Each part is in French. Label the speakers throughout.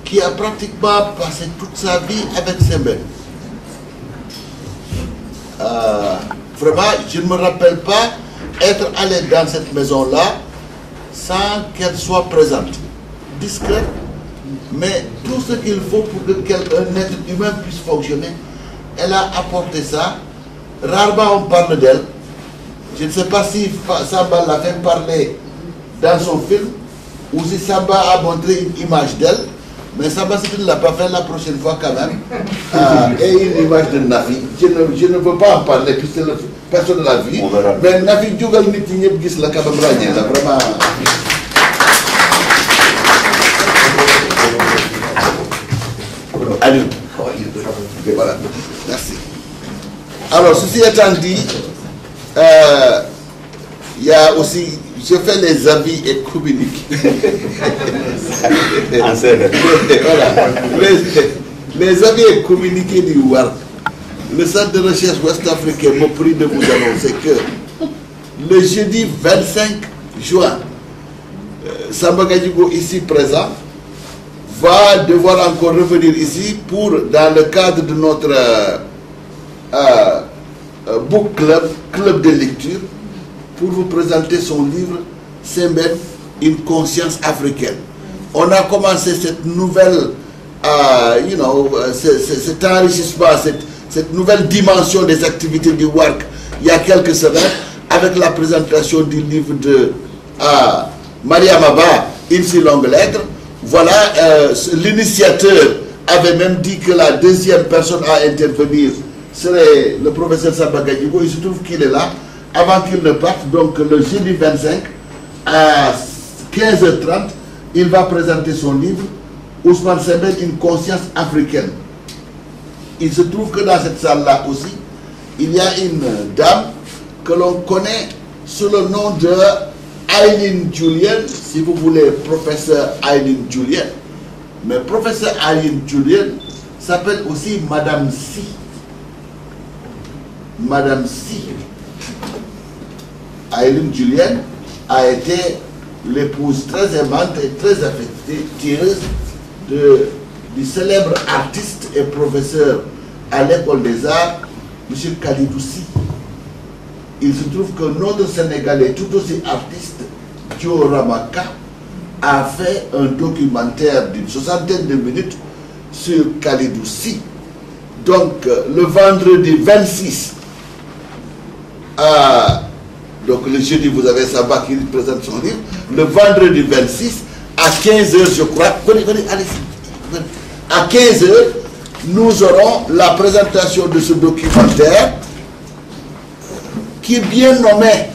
Speaker 1: qui a pratiquement passé toute sa vie avec Sembène. Vraiment, je ne me rappelle pas être allé dans cette maison-là sans qu'elle soit présente, discrète, mais tout ce qu'il faut pour que un être humain puisse fonctionner, elle a apporté ça. Rarement on parle d'elle. Je ne sais pas si Samba l'a fait parler dans son film ou si Samba a montré une image d'elle. Mais Samba, si tu ne l'as pas fait la prochaine fois quand même, et une image de Nafi, je ne veux pas en parler puisque personne ne l'a vu. Mais Nafi Djougal Niti Gis la Kabambranye, là, vraiment. Allez, voilà, merci. Alors, ceci étant dit, il y a aussi, je fais les avis et communique. Voilà. Les avis et communiqués du WARC. Le Centre de recherche ouest-africain me prie de vous annoncer que le jeudi 25 juin, Samba Gadjigo, ici présent, va devoir encore revenir ici pour, dans le cadre de notre book club de lecture, pour vous présenter son livre Sembène, une conscience africaine. On a commencé cette nouvelle, cet enrichissement, cette nouvelle dimension des activités du WARC il y a quelques semaines avec la présentation du livre de Maria Maba, Une si longue lettre. Voilà, l'initiateur avait même dit que la deuxième personne à intervenir serait le professeur Samba Gadjigo. Il se trouve qu'il est là avant qu'il ne parte. Donc le jeudi 25 à 15h30, il va présenter son livre Ousmane Sembène, une conscience africaine. Il se trouve que dans cette salle-là aussi, il y a une dame que l'on connaît sous le nom de Aileen Julien, si vous voulez, professeur Aileen Julien. Mais professeur Aileen Julien s'appelle aussi Madame Si. Madame Si. Aileen Julien a été l'épouse très aimante et très affectueuse du célèbre artiste et professeur à l'école des arts, M. Khalidou Sy. Il se trouve que notre Sénégalais, tout aussi artiste, Thio Ramaka, a fait un documentaire d'une 60aine de minutes sur Khalidou Sy. Donc, le vendredi 26, donc le jeudi, vous avez Samba qui présente son livre. Le vendredi 26, à 15h, je crois, allez-y, à 15h, nous aurons la présentation de ce documentaire qui est bien nommé.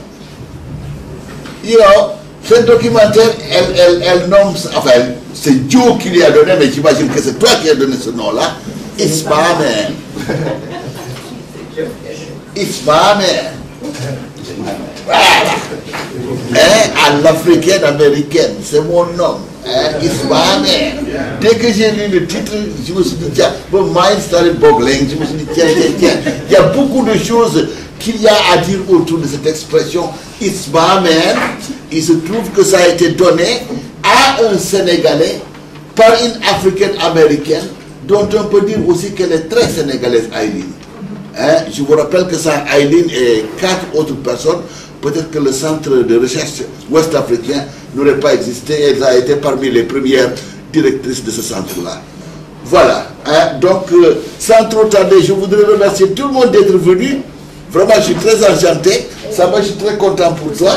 Speaker 1: Ce documentaire, elle nomme, enfin, c'est Dieu qui lui a donné, mais j'imagine que c'est toi qui as donné ce nom-là, Ismaël. Ismaël. Voilà. À l'africaine américaine, c'est mon nom. Ismaël. Dès que j'ai lu le titre, je me suis dit, tiens, mon mind started boggling. Je me suis dit, tiens. Il y a beaucoup de choses qu'il y a à dire autour de cette expression Ismaël. Il se trouve que ça a été donné à un Sénégalais par une africaine américaine, dont on peut dire aussi qu'elle est très sénégalaise, Aileen. Je vous rappelle que ça, Aileen et 4 autres personnes, peut-être que le centre de recherche ouest-africain n'aurait pas existé. Elle a été parmi les premières directrices de ce centre-là. Voilà. Donc, sans trop tarder, je voudrais remercier tout le monde d'être venu. Vraiment, je suis très enchanté. Ça va, je suis très content pour toi.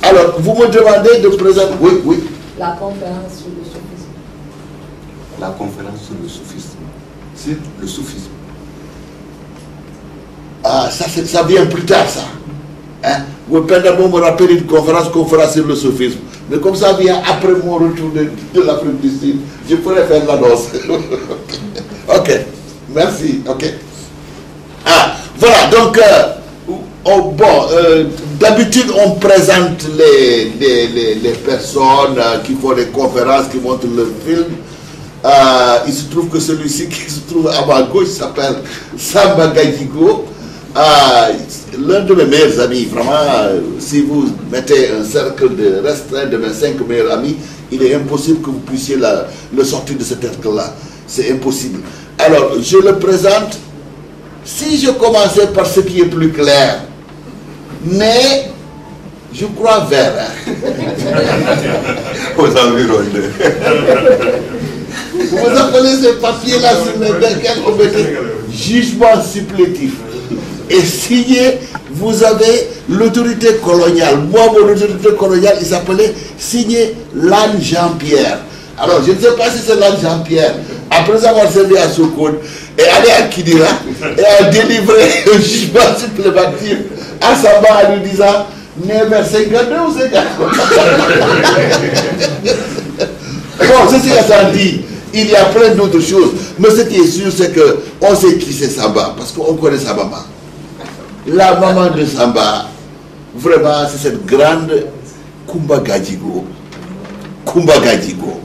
Speaker 1: Alors, vous me demandez de présenter... Oui.
Speaker 2: La conférence sur le soufisme.
Speaker 3: La conférence sur le soufisme.
Speaker 1: C'est
Speaker 3: le soufisme.
Speaker 1: Ah, ça vient plus tard, ça. Vous pouvez d'abord me rappeler une conférence sur le soufisme. Mais comme ça vient après mon retour de l'Afrique du Sud, je pourrais faire l'annonce. Ok, merci. Ok. Voilà, donc, d'habitude, on présente les personnes qui font des conférences, qui montrent le film. Il se trouve que celui-ci qui se trouve à ma gauche s'appelle Samba Gadjigo. l'un de mes meilleurs amis, vraiment, si vous mettez un cercle de restreint de mes 5 meilleurs amis, il est impossible que vous puissiez le sortir de ce cercle-là. C'est impossible. Alors, je le présente. Si je commençais par ce qui est plus clair, mais je crois vert.
Speaker 3: Aux environs de...
Speaker 1: Vous appelez ces papiers-là sur lesquels on mettait jugement supplétif. Et signé, vous avez l'autorité coloniale. Moi, mon autorité coloniale, il s'appelait signé Lane Jean-Pierre. Alors, je ne sais pas si c'est Lane Jean-Pierre, après avoir servi à Sokone, et aller à Kidira, et a délivré un jugement supplémentaire à Samba en lui disant, né vers 52 ou 54. Bon, ceci étant dit, il y a plein d'autres choses. Mais ce qui est sûr, c'est qu'on sait qui c'est Samba, parce qu'on connaît sa maman. La maman de Samba, vraiment, c'est cette grande Kumba Gadjigo. Kumba Gadjigo.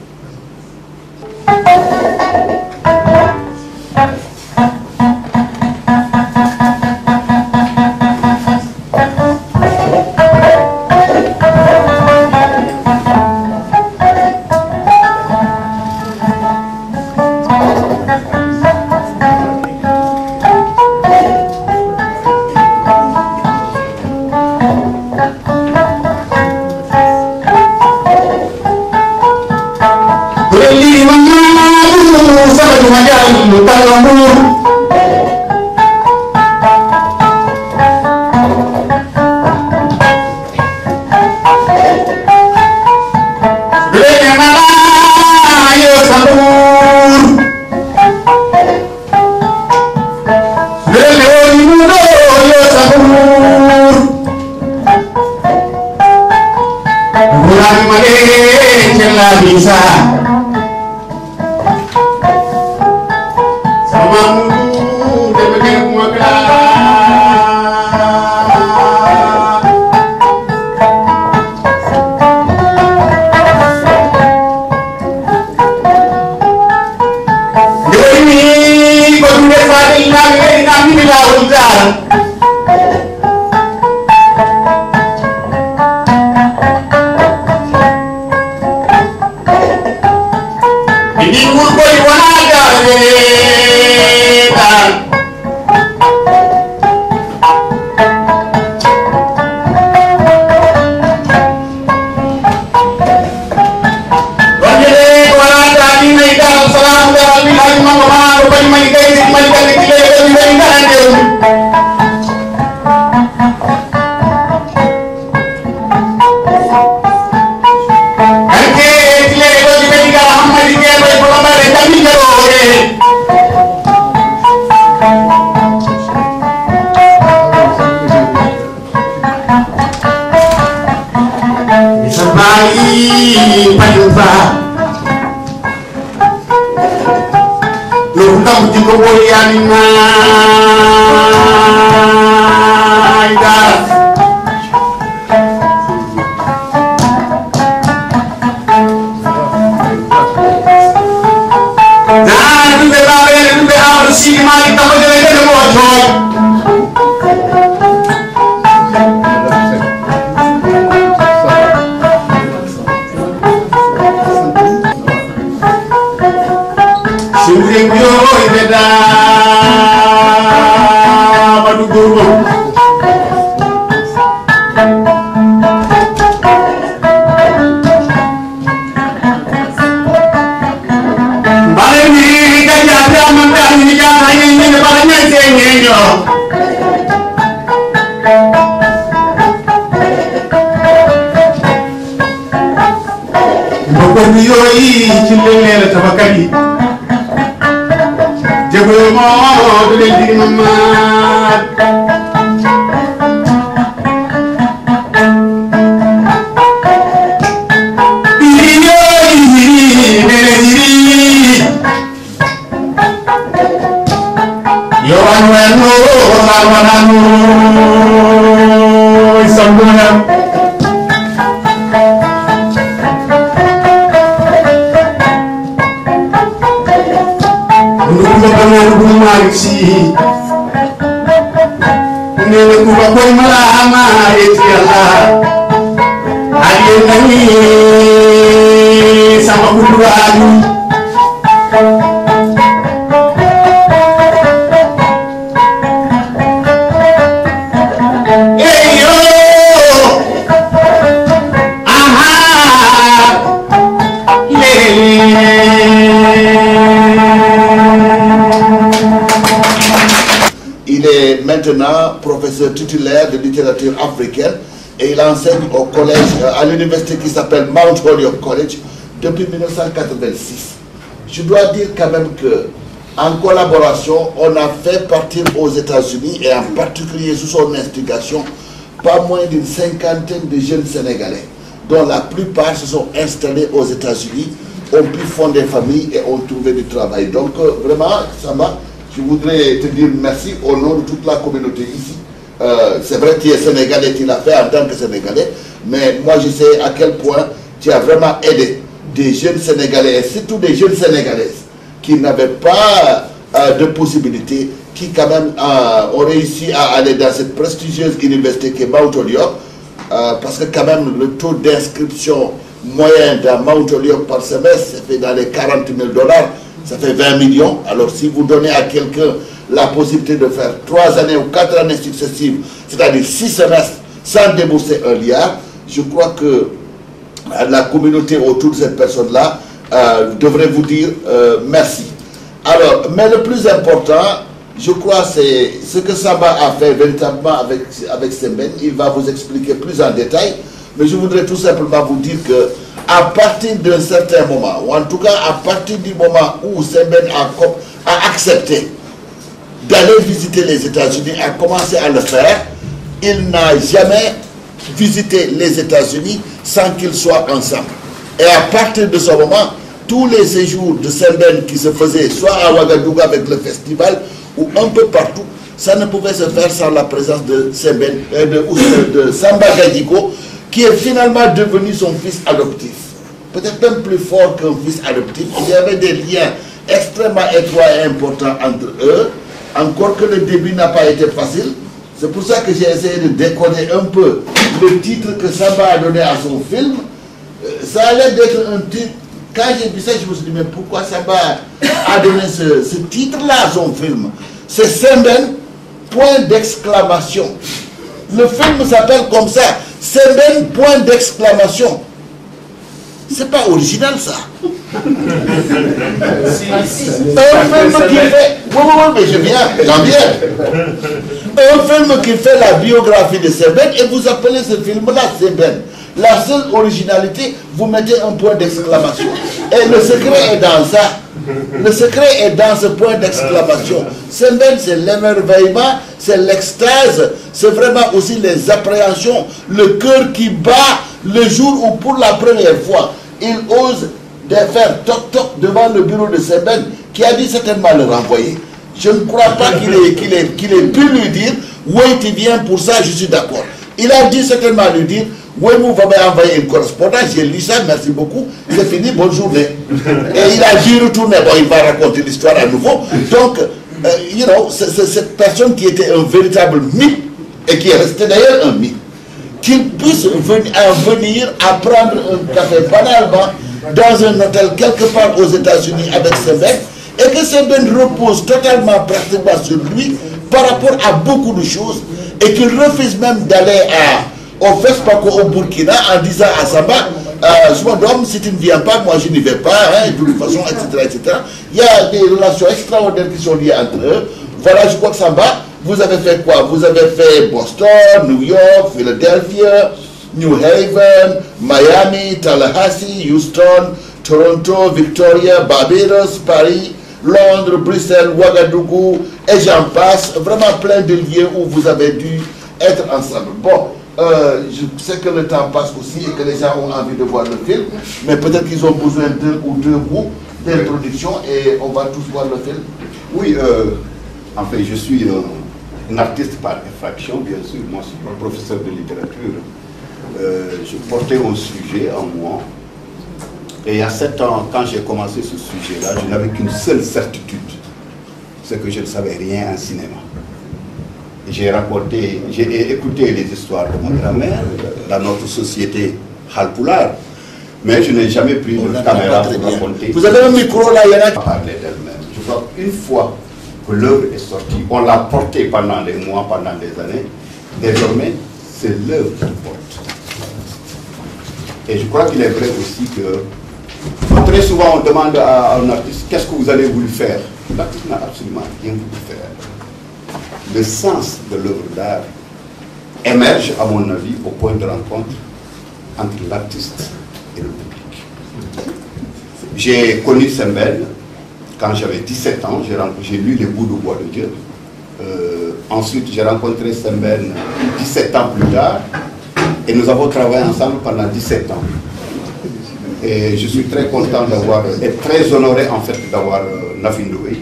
Speaker 1: Il est maintenant professeur titulaire de littérature africaine et il enseigne au collège, à l'université qui s'appelle Mount Holyoke College depuis 1986. Je dois dire quand même que, en collaboration, on a fait partir aux États-Unis et en particulier sous son instigation, pas moins d'une cinquantaine de jeunes Sénégalais, dont la plupart se sont installés aux États-Unis, ont pu fonder famille et ont trouvé du travail. Donc vraiment, Samba, je voudrais te dire merci au nom de toute la communauté ici. C'est vrai que tu es Sénégalais, tu l'as fait en tant que Sénégalais, mais moi je sais à quel point tu as vraiment aidé des jeunes Sénégalais, et surtout des jeunes Sénégalaises qui n'avaient pas de possibilités, qui quand même ont réussi à aller dans cette prestigieuse université qui est Mount Holyoke, parce que quand même le taux d'inscription moyen dans Mount Holyoke par semestre, c'est fait dans les 40 000 $, ça fait 20 millions. Alors si vous donnez à quelqu'un la possibilité de faire 3 années ou 4 années successives, c'est-à-dire 6 semestres sans débourser un liard, je crois que la communauté autour de cette personne-là devrait vous dire merci. Alors, mais le plus important, je crois, c'est ce que Samba a fait véritablement avec Sembène. Il va vous expliquer plus en détail, mais je voudrais tout simplement vous dire que à partir d'un certain moment, ou en tout cas à partir du moment où Sembène a accepté d'aller visiter les États-Unis, a commencé à le faire, il n'a jamais visité les États-Unis sans qu'ils soient ensemble. Et à partir de ce moment, tous les séjours de Sembène qui se faisaient soit à Ouagadougou avec le festival ou un peu partout, ça ne pouvait se faire sans la présence de Sembène, de Samba Gadjigo, qui est finalement devenu son fils adoptif. Peut-être même plus fort qu'un fils adoptif. Il y avait des liens extrêmement étroits et importants entre eux, encore que le début n'a pas été facile. C'est pour ça que j'ai essayé de décoder un peu le titre que Samba a donné à son film. Ça allait d'être un titre. Quand j'ai vu ça, je me suis dit, mais pourquoi Samba a donné ce titre-là à son film? C'est Sembène, point d'exclamation. Le film s'appelle comme ça, Sembène, point d'exclamation. C'est pas original ça. Un film qui fait... Oui, mais je viens, j'en viens. Un film qui fait la biographie de Sembène et vous appelez ce film-là Sembène. La seule originalité, vous mettez un point d'exclamation. Et le secret est dans ça. Le secret est dans ce point d'exclamation. Sembène, c'est l'émerveillement, c'est l'extase, c'est vraiment aussi les appréhensions, le cœur qui bat le jour où pour la première fois, il ose de faire toc-toc devant le bureau de Sembène, qui a dit certainement le renvoyer. Je ne crois pas qu'il ait pu lui dire, oui, tu viens pour ça, je suis d'accord. Il a dit certainement lui dire, oui, vous m'avez envoyé une correspondance, j'ai lu ça, merci beaucoup, c'est fini, bonne journée. Et il a dû retourner, bon, il va raconter l'histoire à nouveau. Donc, you know, c'est cette personne qui était un véritable mythe, et qui est resté d'ailleurs un mythe, qu'il puisse venir à prendre un café banalement dans un hôtel quelque part aux États-Unis avec Sembène, et que Sembène repose totalement pratiquement sur lui par rapport à beaucoup de choses, et qu'il refuse même d'aller au FESPACO au Burkina en disant à Samba, si tu ne viens pas, moi je n'y vais pas, hein, de toute façon, etc., etc. Il y a des relations extraordinaires qui sont liées entre eux. Voilà, je crois que Samba, vous avez fait quoi? Vous avez fait Boston, New York, Philadelphia, New Haven, Miami, Tallahassee, Houston, Toronto, Victoria, Barbados, Paris, Londres, Bruxelles, Ouagadougou, et j'en passe. Vraiment plein de lieux où vous avez dû être ensemble. Bon, je sais que le temps passe aussi et que les gens ont envie de voir le film, mais peut-être qu'ils ont besoin d'un ou deux mots d'introduction et on va tous voir le film.
Speaker 3: Oui, en fait, je suis un artiste par infraction, bien sûr. Moi, je suis un professeur de littérature. Je portais un sujet en moi. Et il y a 7 ans, quand j'ai commencé ce sujet-là, je n'avais qu'une seule certitude, c'est que je ne savais rien en cinéma. Et j'ai écouté les histoires de ma grand-mère dans notre société halpoulard, mais je n'ai jamais pris de caméra pour raconter.
Speaker 1: Vous avez un micro là, il y en a qui
Speaker 3: parler d'elle-même. Je crois qu'une fois que l'œuvre est sortie, on l'a portée pendant des mois, pendant des années. Désormais, c'est l'œuvre qui porte. Et je crois qu'il est vrai aussi que très souvent on demande à un artiste qu'est-ce que vous avez voulu faire. L'artiste n'a absolument rien voulu faire. Le sens de l'œuvre d'art émerge, à mon avis, au point de rencontre entre l'artiste et le public. J'ai connu Sembène quand j'avais 17 ans, j'ai lu Les Bouts de Bois de Dieu. Ensuite, j'ai rencontré Sembène 17 ans plus tard et nous avons travaillé ensemble pendant 17 ans. Et je suis très content et très honoré en fait d'avoir Nafi Ndoye,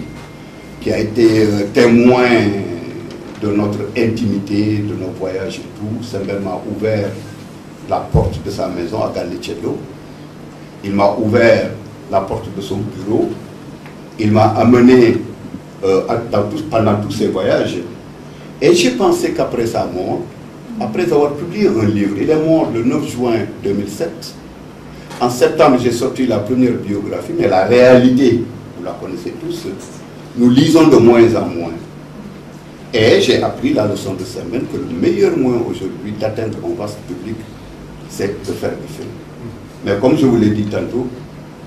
Speaker 3: qui a été témoin de notre intimité, de nos voyages et tout. Sembène m'a ouvert la porte de sa maison à Galichello. Il m'a ouvert la porte de son bureau. Il m'a amené pendant tous ces voyages. Et j'ai pensé qu'après sa mort, après avoir publié un livre, il est mort le 9 juin 2007. En septembre, j'ai sorti la première biographie, mais la réalité, vous la connaissez tous, nous lisons de moins en moins. Et j'ai appris la leçon de Sembène que le meilleur moyen aujourd'hui d'atteindre un vaste public, c'est de faire des films. Mais comme je vous l'ai dit tantôt,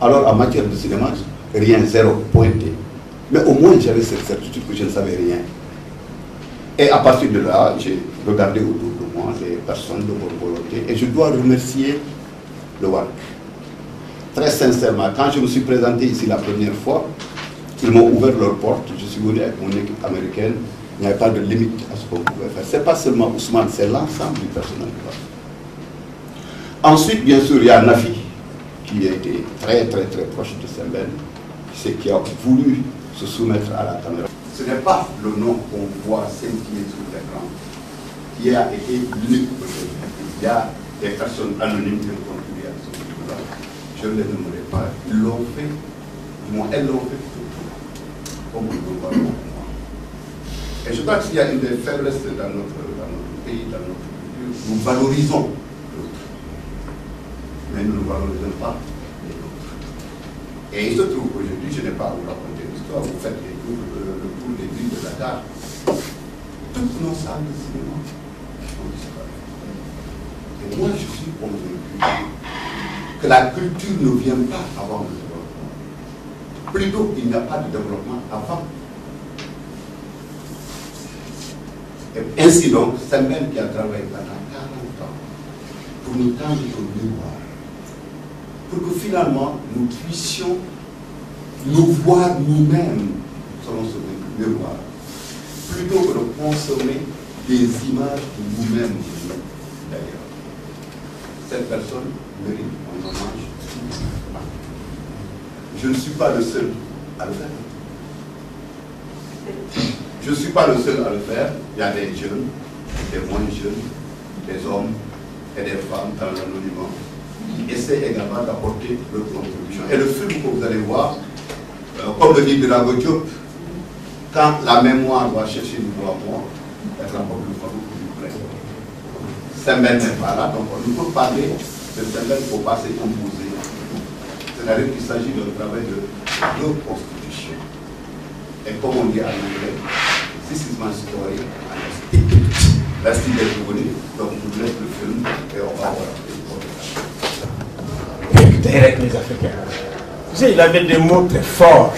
Speaker 3: alors en matière de cinéma, rien, zéro, pointé. Mais au moins j'avais cette certitude que je ne savais rien. Et à partir de là, j'ai regardé autour de moi les personnes de bonne volonté et je dois remercier le WAC. Très sincèrement, quand je me suis présenté ici la première fois, ils m'ont ouvert leurs portes, je suis venu avec mon équipe américaine, il n'y avait pas de limite à ce qu'on pouvait faire. Ce n'est pas seulement Ousmane, c'est l'ensemble du personnel du WAC. Ensuite, bien sûr, il y a Nafi, qui a été très proche de Sembène, qui a voulu se soumettre à la caméra. Ce n'est pas le nom qu'on voit scintiller sur l'écran qui a été l'unique aujourd'hui. Il y a des personnes anonymes qui ont contribué à ce livre-là. Je ne les nommerai pas. Ils l'ont fait, du moins elles l'ont fait pour tout, comme nous le voyons pour moi. Et je crois qu'il y a une des faiblesses dans notre pays, dans notre culture. Nous valorisons l'autre, mais nous ne valorisons pas les autres. Et il se trouve qu'aujourd'hui, je n'ai pas à vous raconter l'histoire, vous faites le tour des villes de Dakar. Toutes nos salles de cinéma ont disparu. Et moi, je suis convaincu que la culture ne vient pas avant le développement. Plutôt, il n'y a pas de développement avant. Et ainsi donc, Sembène qui a travaillé pendant 40 ans pour nous tendre au miroir, pour que finalement nous puissions nous voir nous-mêmes selon ce miroir, plutôt que de consommer des images de nous-mêmes d'ailleurs. Cette personne mérite un hommage. Je ne suis pas le seul à le faire. Je ne suis pas le seul à le faire. Il y a des jeunes, des moins jeunes, des hommes et des femmes dans l'anonymat qui essaient également d'apporter leur contribution. Et le film que vous allez voir, comme le dit Birago Diop, quand la mémoire va chercher une voix mort, elle rapporte le fardeau du plein. Sembène n'est pas là, donc on ne peut parler de Sembène pour passer composé. C'est-à-dire qu'il s'agit d'un travail de constitution. Et comme on dit en anglais, this is my story, and I stick to it. Merci d'être venu, donc je vous laisse le film et on va voir
Speaker 4: avec les Africains. Tu sais, il avait des mots très forts.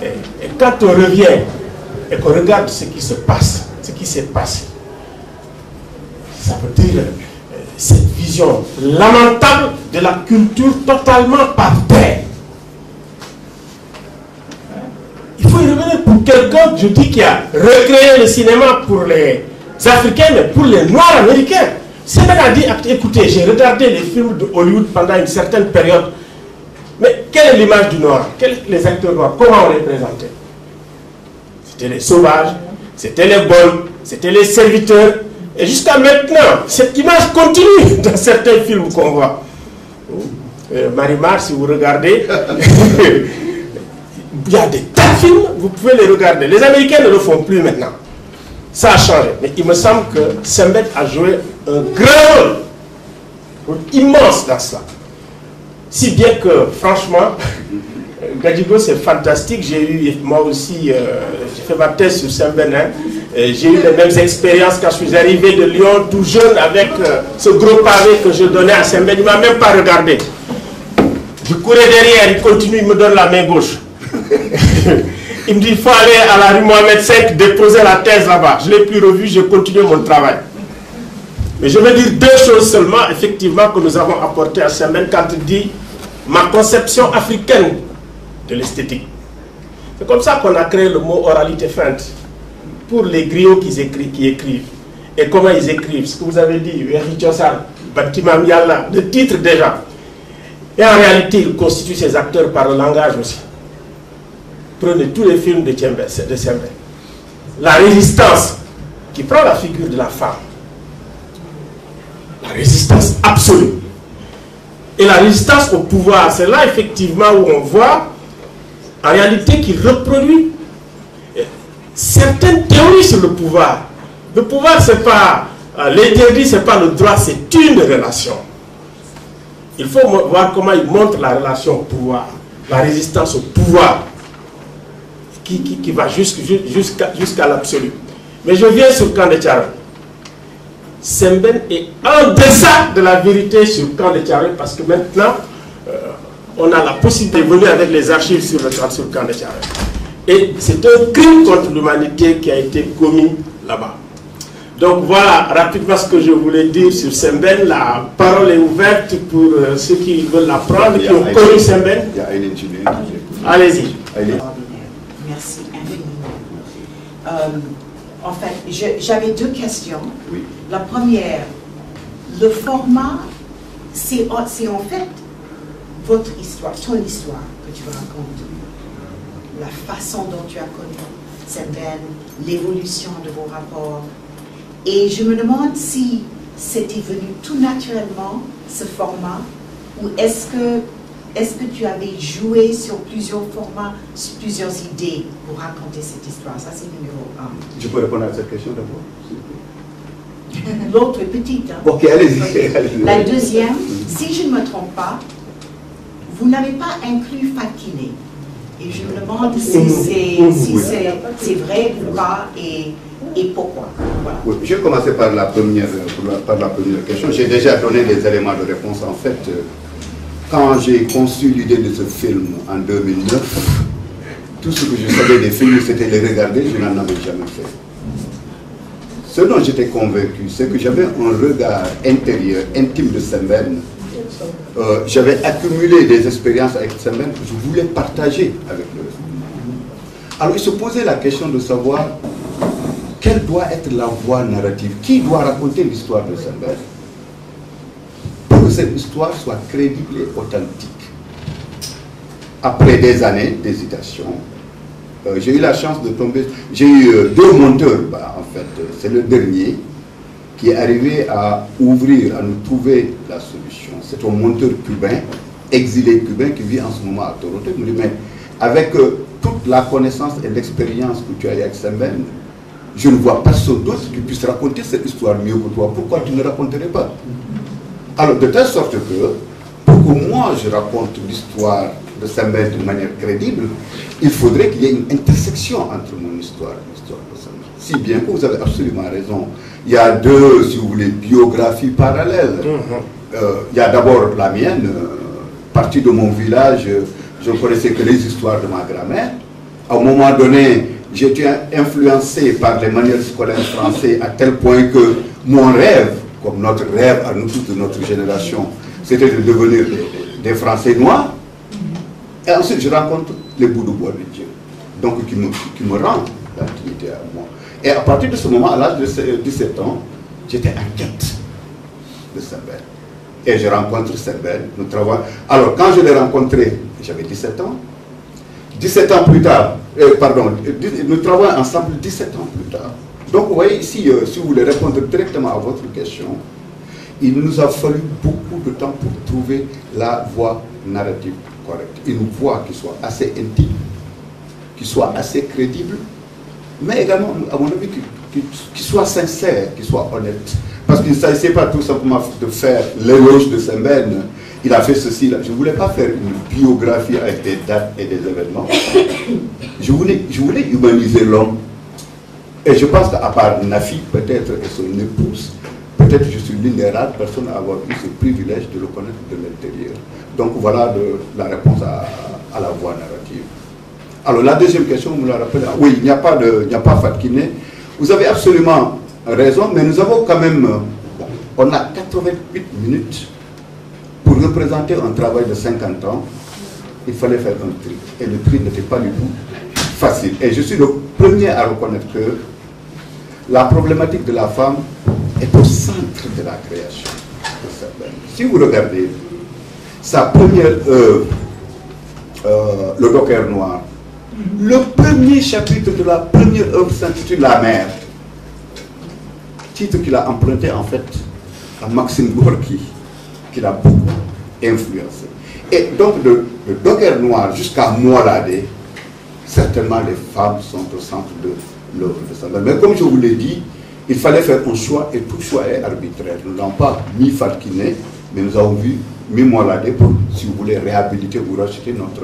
Speaker 4: Et quand on revient et qu'on regarde ce qui se passe, ce qui s'est passé, ça veut dire cette vision lamentable de la culture totalement par terre. Il faut y revenir pour quelqu'un, je dis, qui a recréé le cinéma pour les Africains, mais pour les Noirs américains. Sembène a dit, écoutez, j'ai regardé les films de Hollywood pendant une certaine période, mais quelle est l'image du Noir? Les acteurs noirs, comment on les présentait? C'était les sauvages, c'était les bonnes, c'était les serviteurs, et jusqu'à maintenant, cette image continue dans certains films qu'on voit. Marimar, si vous regardez, il y a des tas de films, vous pouvez les regarder. Les Américains ne le font plus maintenant. ça a changé. Mais il me semble que Sembène a joué un grand rôle immense dans cela. Si bien que, franchement, Gadjigo, c'est fantastique. J'ai eu, moi aussi, j'ai fait ma thèse sur Sembène. J'ai eu les mêmes expériences quand je suis arrivé de Lyon, tout jeune, avec ce gros pavé que je donnais à Sembène. Il ne m'a même pas regardé. Je courais derrière, il continue, il me donne la main gauche. Il me dit, il faut aller à la rue Mohamed V, déposer la thèse là-bas. Je ne l'ai plus revu, je continue mon travail. Mais je veux dire deux choses seulement, effectivement, que nous avons apportées à Sembène quand il dit ma conception africaine de l'esthétique. C'est comme ça qu'on a créé le mot oralité feinte pour les griots qui écrivent. Et comment ils écrivent? Ce que vous avez dit, Batimam Yalla, le titre déjà. Et en réalité, il constitue ses acteurs par le langage aussi. Prenez tous les films de Sembène. La résistance qui prend la figure de la femme. La résistance absolue. Et la résistance au pouvoir, c'est là effectivement où on voit en réalité qu'il reproduit certaines théories sur le pouvoir. Le pouvoir, c'est pas l'interdit, c'est pas le droit, c'est une relation. Il faut voir comment il montre la relation au pouvoir, la résistance au pouvoir, qui va jusqu'à l'absolu. Mais je viens sur Camp de Thiaroye. Sembène est en deçà de la vérité sur Camp de Thiaroye parce que maintenant, on a la possibilité de venir avec les archives sur le Camp de Thiaroye. Et c'est un crime contre l'humanité qui a été commis là-bas. Donc voilà rapidement ce que je voulais dire sur Sembène. La parole est ouverte pour ceux qui veulent l'apprendre, qui ont connu Sembène. Allez-y.
Speaker 5: Merci infiniment. En fait, j'avais deux questions.
Speaker 3: Oui.
Speaker 5: La première, le format, c'est en fait votre histoire, ton histoire que tu racontes. La façon dont tu as connu Sembène, l'évolution de vos rapports. Et je me demande si c'était venu tout naturellement, ce format, ou est-ce que tu avais joué sur plusieurs formats, sur plusieurs idées pour raconter cette histoire? Ça, c'est numéro 1.
Speaker 3: Je peux répondre à cette question d'abord?
Speaker 5: L'autre est petite. Hein?
Speaker 3: Ok, allez-y.
Speaker 5: La deuxième, si je ne me trompe pas, vous n'avez pas inclus Fakiné. Et je me demande si c'est vrai ou pas et pourquoi. Voilà.
Speaker 3: Oui, je vais commencer par la première question. J'ai déjà donné des éléments de réponse. En fait, quand j'ai conçu l'idée de ce film en 2009, tout ce que je savais des films, c'était les regarder, je n'en avais jamais fait. Ce dont j'étais convaincu, c'est que j'avais un regard intérieur, intime de Sembène. J'avais accumulé des expériences avec Sembène que je voulais partager avec le reste. Alors il se posait la question de savoir quelle doit être la voie narrative, qui doit raconter l'histoire de Sembène pour que cette histoire soit crédible et authentique. Après des années d'hésitation, j'ai eu la chance de tomber, j'ai eu deux monteurs, en fait, c'est le dernier qui est arrivé à ouvrir, à nous trouver la solution. C'est un monteur cubain, exilé cubain qui vit en ce moment à Toronto. Il me dit, mais avec toute la connaissance et l'expérience que tu as avec Sembène, je ne vois personne d'autre qui puisse raconter cette histoire mieux que toi. Pourquoi tu ne raconterais pas? Alors, de telle sorte que, pour que moi je raconte l'histoire de Sembène de manière crédible, il faudrait qu'il y ait une intersection entre mon histoire et l'histoire de Sembène. Si bien que vous avez absolument raison. Il y a deux, si vous voulez, biographies parallèles. Il y a d'abord la mienne, partie de mon village, je ne connaissais que les histoires de ma grand-mère. À un moment donné, j'étais influencé par les manuels scolaires français à tel point que mon rêve, comme notre rêve à nous tous de notre génération, c'était de devenir des Français noirs. Et ensuite, je rencontre les bouts de bois de Dieu, donc qui me rendent l'intimité à moi. Et à partir de ce moment, à l'âge de 17 ans, j'étais en quête de Sembène. Et je rencontre Sembène, nous travaillons. Alors, quand je l'ai rencontré, j'avais 17 ans. 17 ans plus tard, nous travaillons ensemble 17 ans plus tard. Donc, vous voyez ici, si vous voulez répondre directement à votre question, il nous a fallu beaucoup de temps pour trouver la voie narrative correcte. Une voie qui soit assez intime, qui soit assez crédible, mais également, à mon avis, qui qui soit sincère, qui soit honnête. Parce qu'il ne s'agissait pas tout simplement de faire l'éloge de Sembène. Il a fait ceci, là. Je ne voulais pas faire une biographie avec des dates et des événements. Je voulais humaniser l'homme. Et je pense qu'à part Nafi, peut-être, et son épouse, peut-être je suis l'une des rares personnes à avoir eu ce privilège de le connaître de l'intérieur. Donc voilà la réponse à la voie narrative. Alors la deuxième question, vous me la rappelez. Oui, il n'y a pas Fatou Kiné. Vous avez absolument raison, mais nous avons quand même, on a 88 minutes pour représenter un travail de 50 ans. Il fallait faire un tri. Et le tri n'était pas du tout facile. Et je suis le premier à reconnaître que la problématique de la femme est au centre de la création. Si vous regardez sa première œuvre, Le Docker Noir, le premier chapitre de la première œuvre s'intitule La Mer, titre qu'il a emprunté en fait à Maxime Gorky, qui l'a beaucoup influencé. Et donc de Docker Noir jusqu'à Moiladé, certainement les femmes sont au centre de l'œuvre de Sembène. Mais comme je vous l'ai dit, il fallait faire un choix et tout choix est arbitraire. Nous n'avons pas mis Fatou Kiné, mais nous avons mis Moiladé pour, si vous voulez, réhabiliter ou racheter notre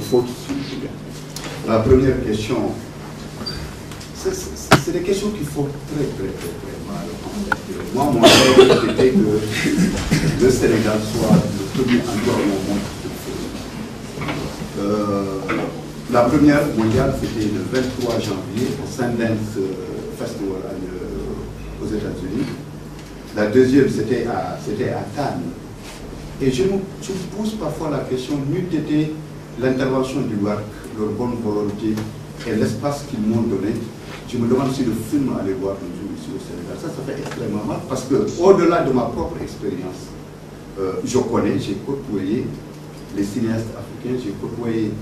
Speaker 3: faute, si vous voulez. La première question, c'est des questions qui font très mal. Moi, mon rêve était que le Sénégal soit le premier endroit où on montre ce film. La première mondiale, c'était le 23 janvier au Sundance Festival aux États-Unis. La deuxième, c'était à Cannes. Et je me pose parfois la question, n'eût été l'intervention du WAC, leur bonne volonté et l'espace qu'ils m'ont donné, je me demande si le film allait voir un jour ici au Sénégal. Ça fait extrêmement mal parce que, au-delà de ma propre expérience, je connais, j'ai côtoyé les cinéastes africains, j'ai côtoyé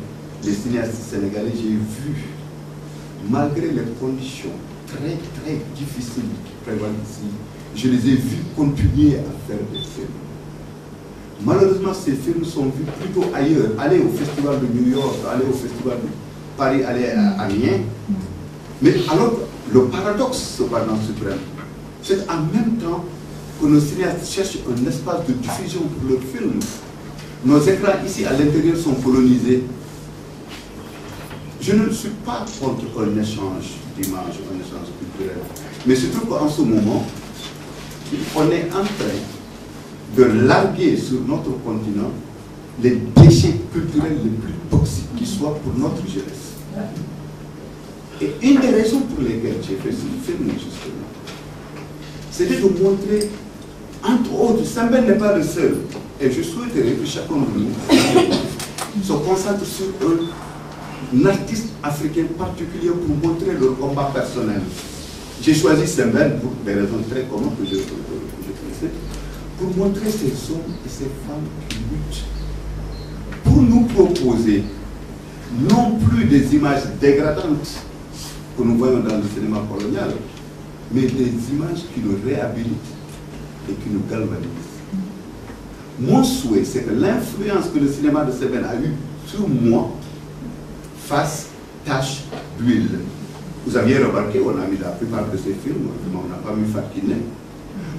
Speaker 3: les cinéastes sénégalais, j'ai vu, malgré les conditions très difficiles qui prévalent ici, je les ai vus continuer à faire des films. Malheureusement, ces films sont vus plutôt ailleurs. Aller au festival de New York, aller au festival de Paris, aller à Amiens. Mais alors, le paradoxe, cependant, suprême, c'est en même temps que nos cinéastes cherchent un espace de diffusion pour leurs films. Nos écrans ici à l'intérieur sont colonisés. Je ne suis pas contre un échange d'images, un échange culturel. Mais je trouve qu'en ce moment, on est en train de larguer sur notre continent les déchets culturels les plus toxiques qui soient pour notre jeunesse. Et une des raisons pour lesquelles j'ai fait ce film, justement, c'était de montrer, entre autres, Sembène n'est pas le seul. Et je souhaiterais que chacun de nous se concentre sur un artiste africain particulier pour montrer leur combat personnel. J'ai choisi Sembène pour des raisons très communes que je connaissais, pour montrer ces hommes et ces femmes qui luttent, pour nous proposer non plus des images dégradantes que nous voyons dans le cinéma colonial, mais des images qui nous réhabilitent et qui nous galvanisent. Mon souhait, c'est que l'influence que le cinéma de Sembène a eue sur moi fasse tache d'huile. Vous aviez remarqué, on a mis la plupart de ces films, on n'a pas mis Fatou Kiné.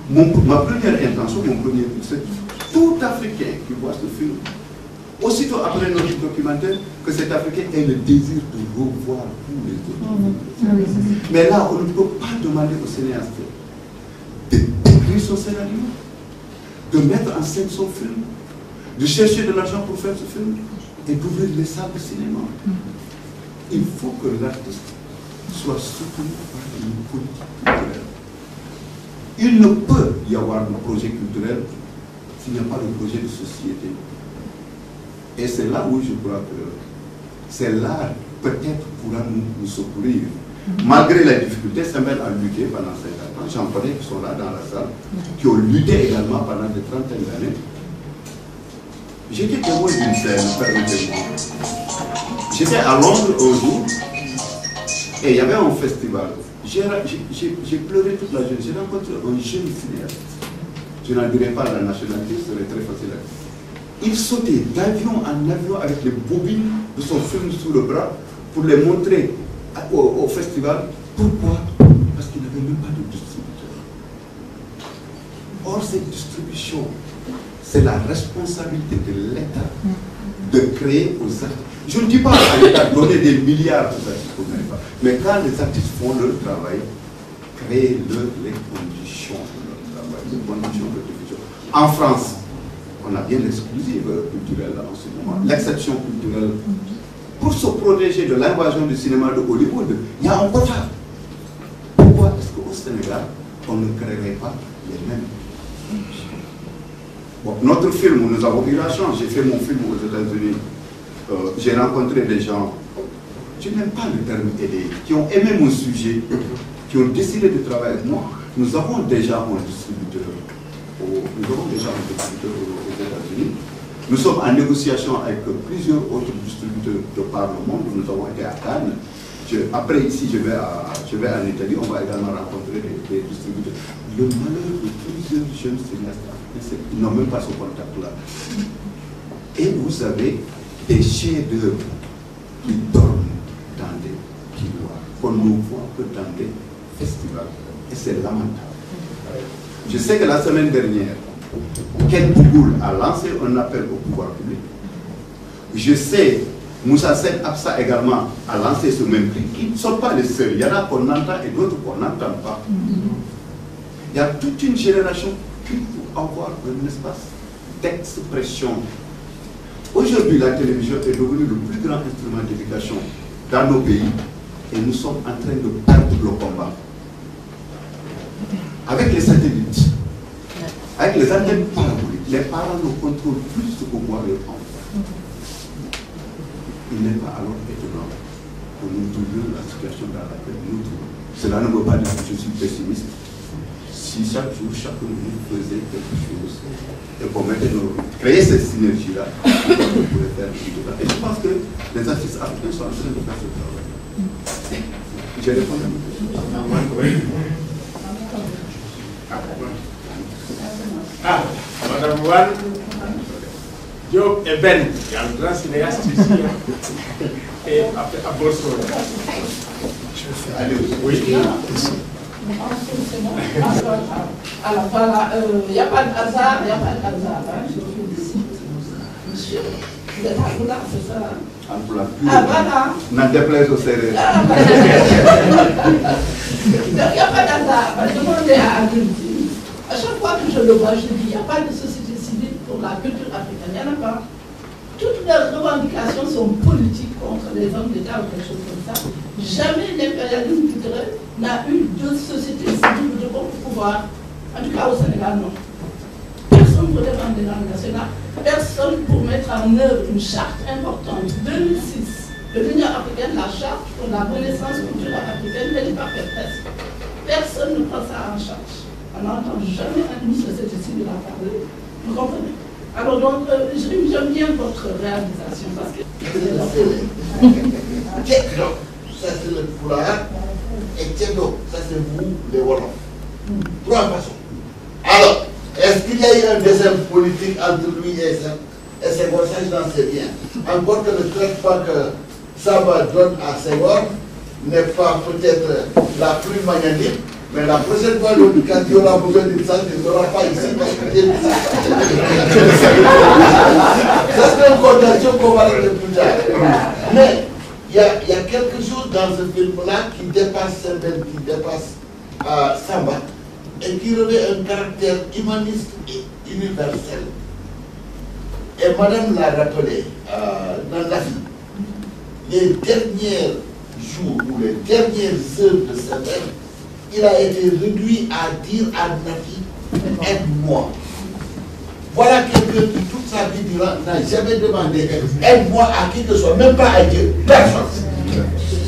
Speaker 3: Ma première intention, mon premier but, c'est tout Africain qui voit ce film, aussitôt après notre documentaire, que cet Africain ait le désir de revoir tous les autres. Mais là, on ne peut pas demander au cinéaste d'écrire son scénario, de mettre en scène son film, de chercher de l'argent pour faire ce film et d'ouvrir les salles de cinéma. Il faut que l'artiste soit soutenu par une politique culturelle. Il ne peut y avoir de projet culturel s'il n'y a pas de projet de société. Et c'est là où je crois que c'est l'art peut-être pourra nous secourir. Malgré les difficultés, Sembène a lutté pendant 50 ans. J'en connais qui sont là dans la salle, qui ont lutté également pendant des trentaines d'années. J'étais témoin d'une scène, permettez-moi. J'étais à Londres un jour, et il y avait un festival. J'ai pleuré toute la journée. J'ai rencontré un jeune cinéaste. Je n'en dirai pas la nationalité, ce serait très facile à dire. Il sautait d'avion en avion avec les bobines de son film sous le bras pour les montrer au festival Pourquoi? Parce qu'il n'avait même pas de distributeur. Or, cette distribution, c'est la responsabilité de l'État de créer aux artistes. Je ne dis pas à l'État de donner des milliards aux artistes, mais quand les artistes font leur travail, créez-leur les conditions de leur travail, les conditions de diffusion. En France, on a bien l'exclusive culturelle en ce moment, l'exception culturelle. Pour se protéger de l'invasion du cinéma de Hollywood, il y a un quota. Pourquoi est-ce qu'au Sénégal, on ne créerait pas les mêmes? Bon, notre film, nous avons eu la chance. J'ai fait mon film aux États-Unis. J'ai rencontré des gens, je n'aime pas le terme aider, qui ont aimé mon sujet, qui ont décidé de travailler avec moi. Nous avons déjà un distributeur. Aux États-Unis. Nous sommes en négociation avec plusieurs autres distributeurs de par le monde. Nous avons été à Cannes. Après, ici, je vais en Italie. On va également rencontrer des distributeurs. Le malheur de plusieurs jeunes cinéastes africains, c'est qu'ils n'ont même pas ce contact-là. Et vous avez des chefs-d'œuvre qui dorment dans des couloirs, qu'on ne voit que dans des festivals. Et c'est lamentable. Je sais que la semaine dernière, Ken Bougoul a lancé un appel au pouvoir public. Je sais, Moussa Sen Absa également a lancé ce même prix, qui ne sont pas les seuls. Il y en a qu'on entend et d'autres qu'on n'entend pas. Il y a toute une génération qui peut avoir un espace d'expression. Aujourd'hui, la télévision est devenue le plus grand instrument d'éducation dans nos pays et nous sommes en train de perdre le combat. Avec les satellites, avec les antennes paraboliques, les parents ne contrôlent plus ce que voient leurs enfants. Il n'est pas alors étonnant que nous trouvions la situation dans laquelle nous trouvons. Cela ne veut pas dire que je suis pessimiste. Si chaque jour, chacun de nous faisait quelque chose et qu'on mettait créer cette synergie-là, on pourrait faire tout ça. Et je pense que les artistes africains sont en train de faire ce travail. J'ai répondu à votre question.
Speaker 4: Ah, Madame Wan, Diop et Ben, il y a un grand cinéaste ici, et après à Borso.
Speaker 3: Allez,
Speaker 4: oui.
Speaker 2: Alors voilà, il n'y a pas de hasard, il n'y a pas de hasard. Hein, je félicite monsieur. Vous êtes à Goula, c'est ça?
Speaker 3: Ah
Speaker 2: voilà.
Speaker 3: N'en déplaise au sérieux.
Speaker 2: Il n'y a pas d'hasard. Demandez à Agrippine. À chaque fois que je le vois, je dis, il n'y a pas de société civile pour la culture africaine. Il n'y en a pas. Toutes leurs revendications sont politiques contre les hommes d'État ou quelque chose comme ça. Jamais l'impérialisme culturel n'a eu de société civile de bon pouvoir. En tout cas au Sénégal, non. Personne pour défendre les langues nationales. Personne pour mettre en œuvre une charte importante. 2006, de l'Union africaine, la charte pour la renaissance culturelle africaine, elle n'est pas faite. Personne ne prend ça en charge. On n'entend jamais un ministre de cette civile à parler. Vous comprenez? Alors donc, j'aime bien votre réalisation parce que...
Speaker 1: Ça c'est le Pulaar et Tchèdo, ça c'est vous, les Wolof. Trois façons. Alors, est-ce qu'il y a eu un dessin politique entre lui et Senghor? Ça, je n'en sais rien. Encore que ne traite pas que Saba donne à Senghor n'est pas peut-être la plus magnanime. Mais la prochaine fois, quand il y aura besoin d'une salle, il ne l'aura pas ici parce que c'est ça serait une condamnation qu'on va régler plus tard. Mais il y a quelque chose dans ce film-là qui dépasse Sembène, qui dépasse Samba, et qui revêt un caractère humaniste et universel. Et madame l'a rappelé dans la vie, les derniers jours ou les dernières heures de Sembène, il a été réduit à dire à Nati, aide-moi. Voilà quelqu'un qui toute sa vie durant n'a jamais demandé aide-moi à qui que ce soit, même pas à Dieu, personne.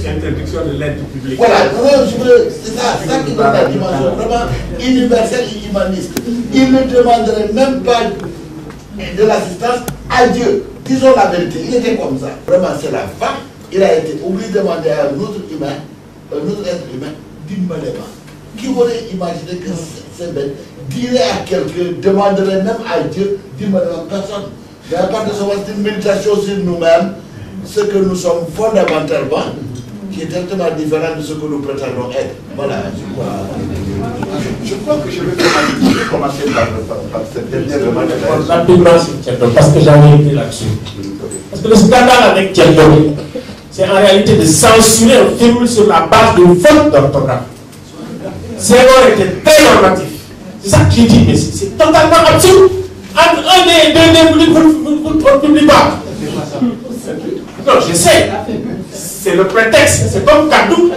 Speaker 4: Interdiction de l'aide publique.
Speaker 1: Voilà, c'est ça qui donne la dimension vraiment universelle et humaniste. Il ne demanderait même pas de l'assistance à Dieu. Disons la vérité, il était comme ça. Vraiment, c'est la fin. Il a été obligé de demander à un autre humain, un autre être humain, d'humainement. Qui aurait imaginé que Sembène dirait à quelqu'un, demanderait même à Dieu, d'humainement, personne. Mais à part de ce moment, c'est une méditation sur nous-mêmes, ce que nous sommes fondamentalement, qui est tellement différent de ce que nous prétendons être. Voilà,
Speaker 3: Je crois que je vais commencer par cette dernière remarque.
Speaker 4: Rapidement, parce que j'avais été là-dessus. Parce que le scandale avec Tcheldo, c'est en réalité de censurer un film sur la base d'une faute d'orthographe. Senghor était très normatif. C'est ça que j'ai dit, mais c'est totalement absurde. Entre un des publics, vous ne publiez pas. Non, je sais. C'est le prétexte. C'est comme Kadou.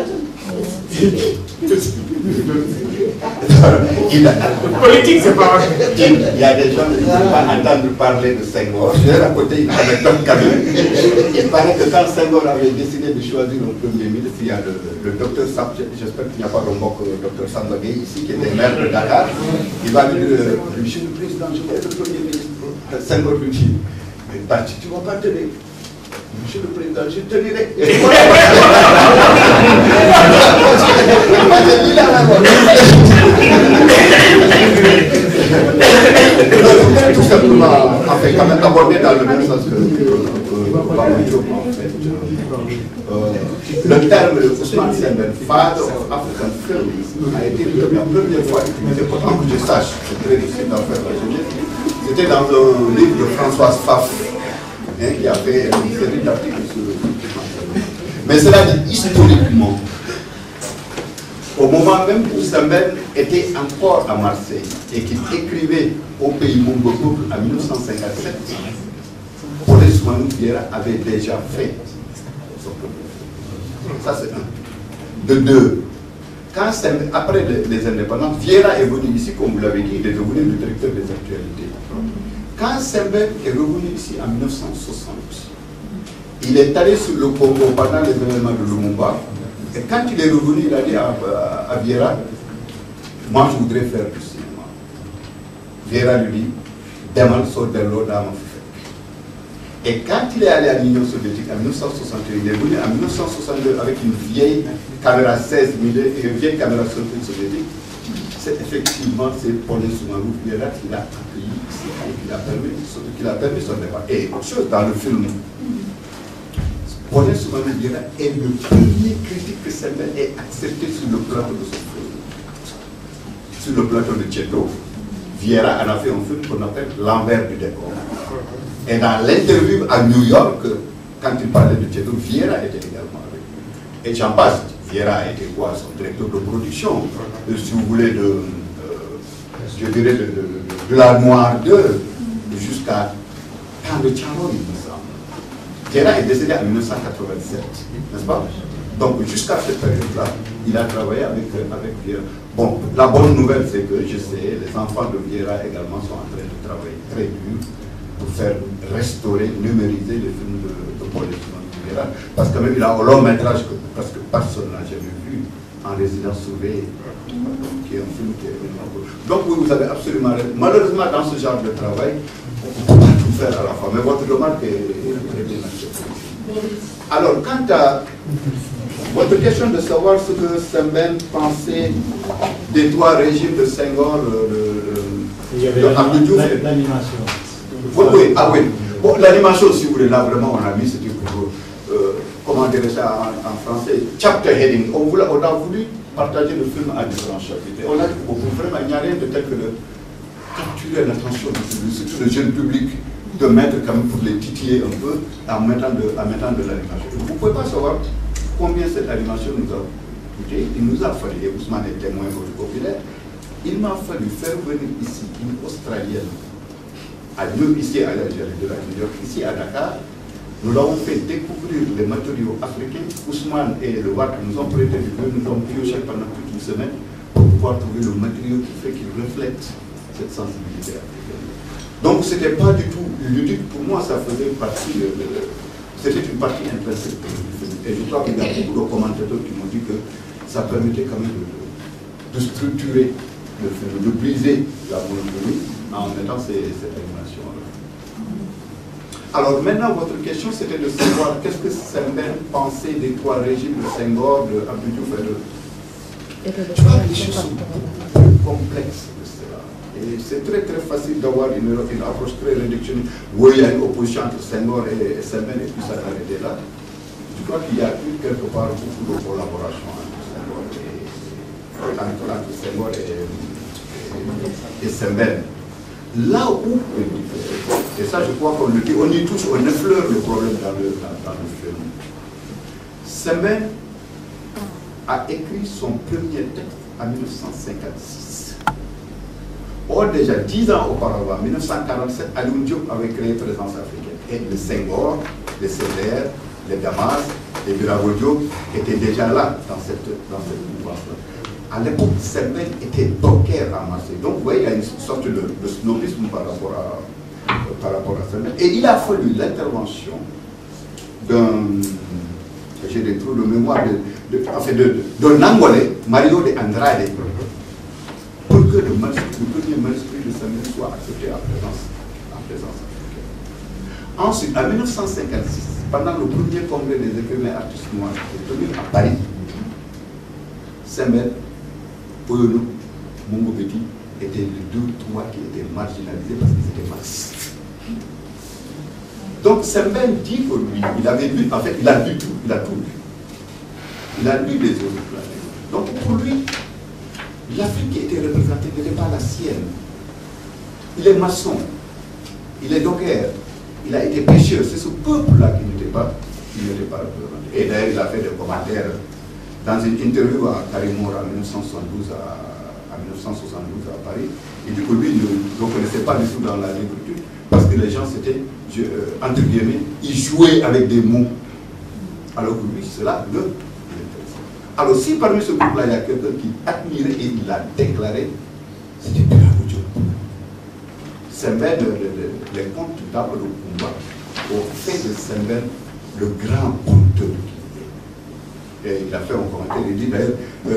Speaker 4: Politique, c'est pas vrai.
Speaker 3: Il y a des gens qui ne peuvent pas entendre parler de Senghor. Je vais raconter une anecdote quand même. Il paraît que quand Senghor avait décidé de choisir un premier ministre, il y a le docteur Sam, j'espère qu'il n'y a pas Rombok, le docteur Sambagé ici, qui était maire de Dakar. Il va lui dire, Monsieur le Président, je vais être le premier ministre. Senghor lui dit, mais Bati, tu ne vas pas tenir. Monsieur le Président, je tenirai. Tout simplement, en fait, quand même aborder dans le même sens que le terme de Ousmane Sembène, Father of African Film, a été la première fois utilisé, pourtant que je sache, c'est très difficile d'en faire la jeunesse. C'était dans un livre de Françoise Pfaff, qui a fait une série d'articles sur le film. Mais cela dit, historiquement, au moment même où Sembène était encore à Marseille et qu'il écrivait au pays Mumbo en 1957, Paulin Soumanou Vieira avait déjà fait son premier. Ça c'est un. De deux, quand après les indépendances, Vieira est venu ici, comme vous l'avez dit, il est devenu le directeur des actualités. Quand Sembène est revenu ici en 1960, il est allé sur le Congo pendant les événements de Lumumba. Et quand il est revenu, il a dit à Vieira, moi je voudrais faire du cinéma. Vieira lui dit, Demal Sodello Dama. Et quand il est allé à l'Union soviétique en 1961, il est venu en 1962 avec une vieille caméra 16 mm et une vieille caméra soviétique. C'est effectivement Paulin Soumanou Vieira qui l'a accueilli ici et qui a permis son départ. Et autre chose, dans le film, Paulin Soumanou Vieira est le premier critique que Sembène ait accepté sur le plateau de son film. Sur le plateau de Tchédo, Vieira en a fait un film qu'on appelle L'envers du décor. Et dans l'interview à New York, quand il parlait de Tchédo, Vieira était également avec lui. Et j'en passe, Vieira a été quoi? Son directeur de production, si vous voulez, je dirais de la Noire 2 jusqu'à Tant de Tcharo, il me semble. Vieira est décédé en 1987, n'est-ce pas? Donc jusqu'à cette période-là, il a travaillé avec Vieira. Bon, la bonne nouvelle, c'est que je sais, les enfants de Vieira également sont en train de travailler très dur pour faire restaurer, numériser les films de Paulin Soumanou Vieira, parce que même il a un long métrage que presque personne n'a jamais vu, En résidence surveillée, qui est un film qui est vraiment. Donc oui, vous avez absolument raison. Malheureusement, dans ce genre de travail, on ne peut pas tout faire à la fois, mais votre remarque est bien acceptée. Alors, quant à votre question de savoir ce que Sembène pensait des trois régimes de Senghor, de
Speaker 6: l'animation.
Speaker 3: Oui, ah oui. Bon, l'animation, si vous voulez, là vraiment, on a mis, c'était pour, comment dire ça en français, chapter heading. On a voulu partager le film à différents chapitres. On a dit, vraiment, il n'y a rien de tel que de capturer l'attention du public, surtout le jeune public, de mettre quand même pour les titiller un peu en mettant de l'animation. Vous ne pouvez pas savoir combien cette animation nous a coûté. Il nous a fallu, et Ousmane est témoin populaire, il m'a fallu faire venir ici une Australienne, ici à New York, ici à Dakar. Nous l'avons fait découvrir les matériaux africains. Ousmane et le WAC nous ont prêté du feu, nous avons pioché pendant toute une semaine pour pouvoir trouver le matériau qui fait qu'il reflète cette sensibilité africaine. Donc ce n'était pas du tout ludique, pour moi ça faisait partie, c'était une partie intrinsèque du film. Et je crois qu'il y a beaucoup de commentateurs qui m'ont dit que ça permettait quand même de structurer le film, de briser la monotonie en mettant cette animation-là. Alors maintenant, votre question c'était de savoir qu'est-ce que Sembène pensait des trois régimes de Senghor, de Abdou Diouf et de... Je crois que les choses sont beaucoup plus complexes de cela. Et c'est très très facile d'avoir une approche très réductionniste. Oui, il y a une opposition entre Senghor et Sembène et puis ça s'arrêtait là. crois qu'il y a eu quelque part beaucoup de collaboration entre Senghor et Sembène. Là où, et ça je crois qu'on le dit, on y touche, on effleure le problème dans le film. Sembène a écrit son premier texte en 1956. Or, déjà 10 ans auparavant, en 1947, Alioune Diop avait créé Présence africaine. Et le Senghor, les Sévères, les Damas, les Biravo Diop étaient déjà là dans cette mouvance-là. À l'époque, Sembène était docker à Marseille. Donc, vous voyez, il y a une sorte de snobisme par rapport à Sembène. Et il a fallu l'intervention d'un, j'ai des trous de mémoire, d'un Angolais, Mario de Andrade, pour que le premier manuscrit de Sembène soit accepté en présence africaine. Ensuite, en 1956, pendant le premier congrès des écrivains artistes noirs qui est tenu à Paris, Sembène, Poyonou, Mungo Betty étaient les 2 ou 3 qui étaient marginalisés parce qu'ils étaient marxistes. Donc Sembène dit que lui, il avait lu, en fait, il a lu tout, il a tout lu. Il a lu les autres plans. Donc pour lui, l'Afrique qui était représentée n'était pas la sienne. Il est maçon, il est docker, il a été pêcheur. C'est ce peuple-là qui n'était pas représenté. Et d'ailleurs, il a fait des commentaires dans une interview à Carimour en 1972 à Paris. Il dit que lui ne reconnaissait pas du tout dans la négritude parce que les gens c'était, entre guillemets, ils jouaient avec des mots. Alors que lui, cela le intéressait. Alors si parmi ce groupe-là, il y a quelqu'un qui admirait et il l'a déclaré, c'était Biravo Diop. Sembène, les contes d'Abba de Kumba ont fait de Sembène le grand conteur qu'il est. Et il a fait un commentaire, il dit d'ailleurs,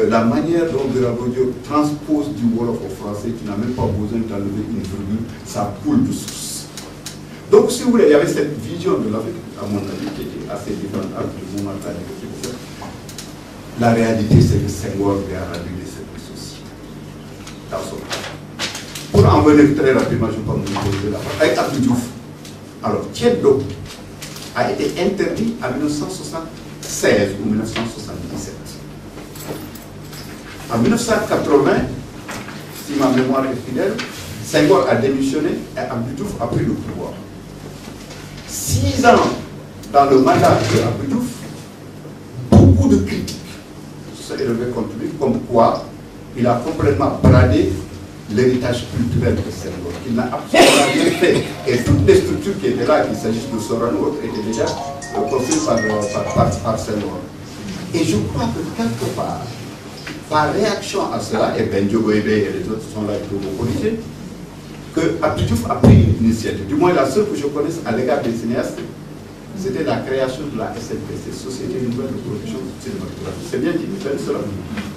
Speaker 3: la manière dont Biravo Diop transpose du Wolof au français, tu n'as même pas besoin d'enlever une virgule, ça coule de source. Donc, si vous voulez, il y avait cette vision de l'Afrique, à mon avis, qui était assez différente du moment de la négociation. La réalité, c'est que Senghor lui a rendu les services aussi. Dans son cas. Pour en venir très rapidement, je ne vais pas me poser la parole. Avec Abdou Diouf. Alors, Tchèdo a été interdit en 1976 ou 1977. En 1980, si ma mémoire est fidèle, Senghor a démissionné et Abdou Diouf a pris le pouvoir. 6 ans dans le mandat de Abdou Diouf, beaucoup de critiques se sont élevées contre lui, comme quoi il a complètement bradé l'héritage culturel de Senghor, qu'il n'a absolument rien fait. Et toutes les structures qui étaient là, qu'il s'agisse de Sorano ou autres, étaient déjà construites par Senghor. Et je crois que quelque part, par réaction à cela, et Ben Diogoybe et les autres sont là pour vous corriger, que Abdou Diouf a pris une initiative, du moins la seule que je connaisse à l'égard des cinéastes, c'était la création de la SNPC, Société Nouvelle de Production Cinématographique. C'est bien dit, cela.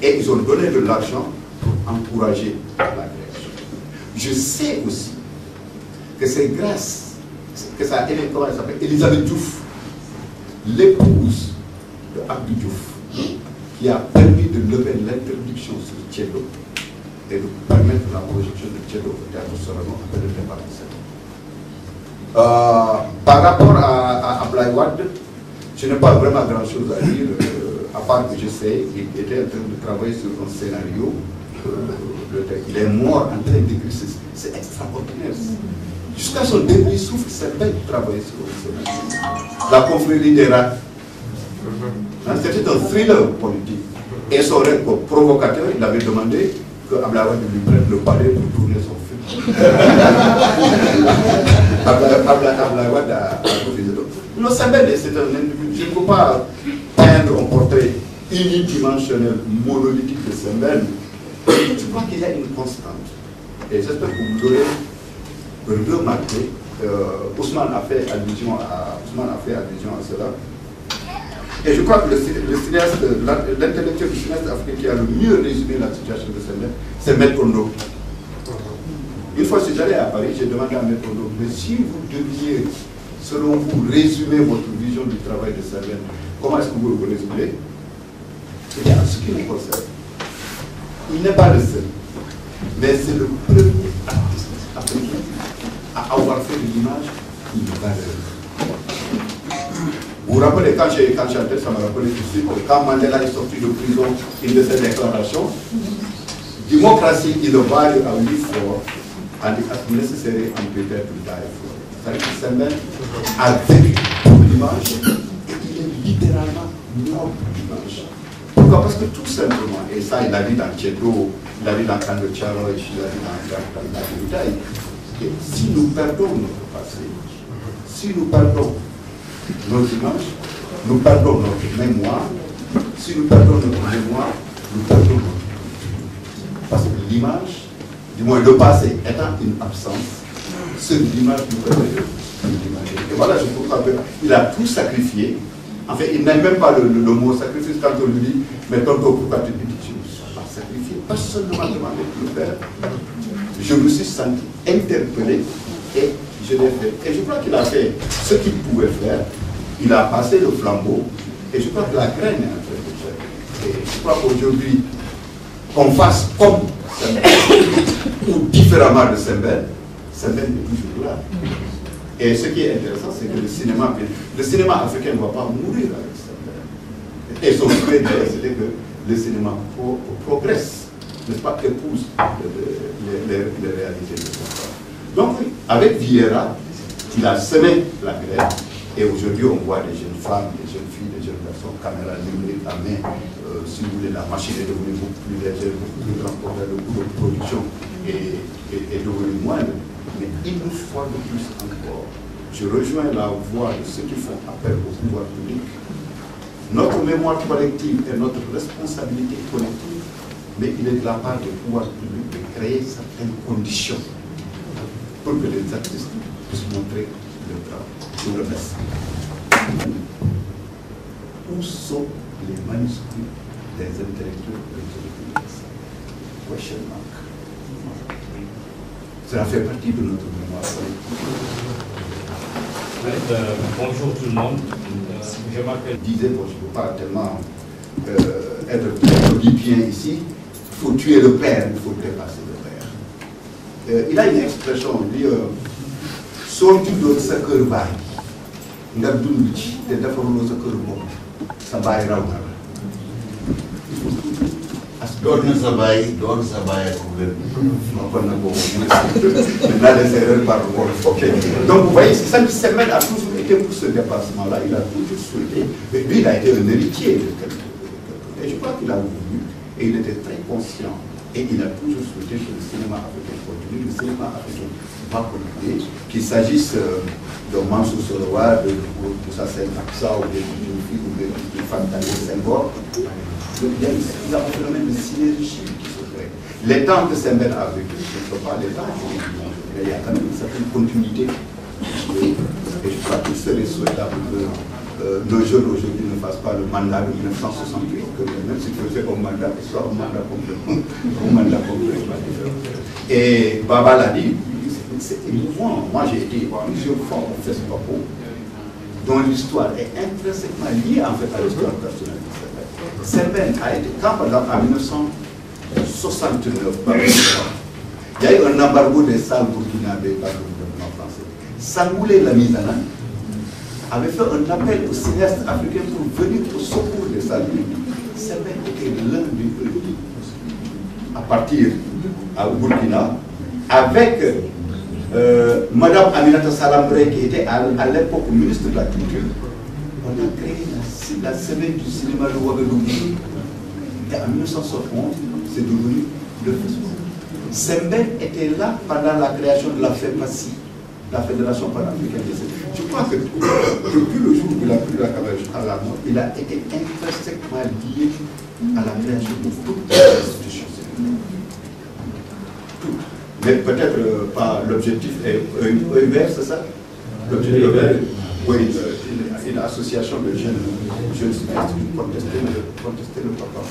Speaker 3: Et ils ont donné de l'argent pour encourager la création. Je sais aussi que c'est grâce, que ça a été, comment elle s'appelle, Elisabeth Diouf, l'épouse de Abdou Diouf, qui a permis de lever l'interdiction sur Tchèdo et de permettre la projection de Tchèdo au théâtre Sorano après le départ de Senghor. Par rapport à Ablaye Wade, je n'ai pas vraiment grand-chose à dire, à part que je sais qu'il était en train de travailler sur un scénario. Il est mort en train d'écrire, c'est extraordinaire. Jusqu'à son dernier souffle, c'est bien de travailler sur un scénario. La confrérie des rats. C'était un thriller politique. Et son rêve provocateur, il avait demandé que Ablaye Wade lui prenne le palais pour tourner son film. Ablaye Wade a refusé. Non, Sembène, c'est un individu. Je ne peux pas peindre un portrait unidimensionnel, monolithique de Sembène. Je crois qu'il y a une constante. Et j'espère que vous l'aurez remarqué. Ousmane a fait allusion à cela. Et je crois que le cinéaste, l'intellectuel du cinéaste africain qui a le mieux résumé la situation de Sembène, c'est Maître Kondo. Une fois, si j'allais à Paris, j'ai demandé à Maître Kondo, mais si vous deviez, selon vous, résumer votre vision du travail de Sembène, comment est-ce que vous le résumez? Et en ce qui nous concerne, il n'est pas le seul, mais c'est le premier artiste africain à avoir fait de l'image une valeur. vous rappelez, quand j'entends, ça m'a rappelé tout de suite, quand Mandela est sorti de prison, une de ses déclarations, démocratie is a value I live for, and it is necessary and prepared to die for. C'est-à-dire que Sembène a vécu pour l'image, et il est littéralement mort pour l'image. Pourquoi? Parce que tout simplement, et ça il a dit dans Tchedo, il a dit dans Kando Tcharo, il a dit dans Vitaï, que si nous perdons notre passé, si nous perdons nos images, nous perdons notre mémoire, si nous perdons notre mémoire, nous perdons notre vie. Parce que l'image, du moins le passé étant une absence, seule l'image nous permet de l'imaginer. Et voilà, je crois qu'il a tout sacrifié. En fait, il n'a même pas le mot sacrifice quand on lui dit, mais tonton, pourquoi tu dis que je ne suis pas sacrifié? Pas seulement demander de le faire. Je me suis senti interpellé et je l'ai fait. Et je crois qu'il a fait ce qu'il pouvait faire. Il a passé le flambeau et je crois que la graine est en train de faire. Et je crois qu'aujourd'hui, qu'on fasse comme Sembène ou différemment de Sembène, Sembène est toujours là. Et ce qui est intéressant, c'est que le cinéma africain ne va pas mourir avec Sembène. Et son souhait, c'était que le cinéma progresse, n'est-ce pas, épouse les réalités de son temps. Donc, avec Vieira, il a semé la graine. Et aujourd'hui, on voit des jeunes femmes, des jeunes filles, des jeunes personnes, caméra numérique à main. Si vous voulez, la machine est devenue beaucoup plus légère, beaucoup plus grande, le coût de production est devenu moindre. Mais il nous faut de plus encore. Je rejoins la voix de ceux qui font appel au pouvoir public. Notre mémoire collective est notre responsabilité collective, mais il est de la part du pouvoir public de créer certaines conditions pour que les artistes puissent montrer leur travail. Je vous remercie. Où sont les manuscrits des intellectuels de l'autorité? Question mark. Cela fait partie de notre mémoire collective.
Speaker 6: Bonjour tout le monde. Je m'appelle.
Speaker 3: Je disais, bon, je ne peux pas tellement être oedipien ici. Il faut tuer le père, il faut dépasser le père. Il a une expression, il dit soo juddoo sa kër baay nga dund ci te defaruloo sa kër bopp sa baay raw na la.
Speaker 1: Doon na sa baay ak gën.
Speaker 3: Non, kon nag boobu maintenant les erreurs par wolof. Ok. Donc vous voyez, Sembène a toujours été pour ce dépassement-là, il a toujours souhaité. Mais lui, il a été un héritier de quelque chose. Et je crois qu'il a voulu, et il était très conscient. Et il a toujours souhaité que le cinéma africain continue, le cinéma africain va continuer, qu'il s'agisse de Mansour Soroa, de Moussa Sen Aksa, ou des filles, ou des Fantani Senghor. Il y a un phénomène de synergie qui se crée. Les temps que Sembène a vécu, ce ne sont pas les temps qui vont venir. Il y a quand même une certaine continuité. Et je crois qu'il serait souhaitable que nos jeunes aujourd'hui ne fassent pas le mandat de 1968, que même s'il faisait un mandat, ce soit un mandat complètement différent. Et Baba l'a dit, c'est émouvant. Moi j'ai été plusieurs fois au FESPACO, dont l'histoire est intrinsèquement liée en fait à l'histoire personnelle de Sembène. Sembène a été, quand par exemple en 1969, il y a eu un embargo des salles burkinabé par le gouvernement français. Sangoulé Lamizana avait fait un appel aux cinéastes africains pour venir au secours des salles burkinabé. Sembène était l'un des premiers à partir à Burkina avec Madame Aminata Salambré qui était à l'époque ministre de la Culture. On a créé la semaine du cinéma de Ouagadougou. Et en 1971, c'est devenu le festival. Sembène était là pendant la création de la FEPACI, la Fédération panafricaine des cinémas. Je crois que depuis le jour où il a pris la caméra jusqu'à la mort, il a été intrinsèquement lié à la création de toutes les institutions cinématographiques. Toutes. Mais peut-être pas l'objectif est EUVR, c'est ça? L'objectif est EUVR. Oui, une association de jeunes cinéastes qui contestaient le papa.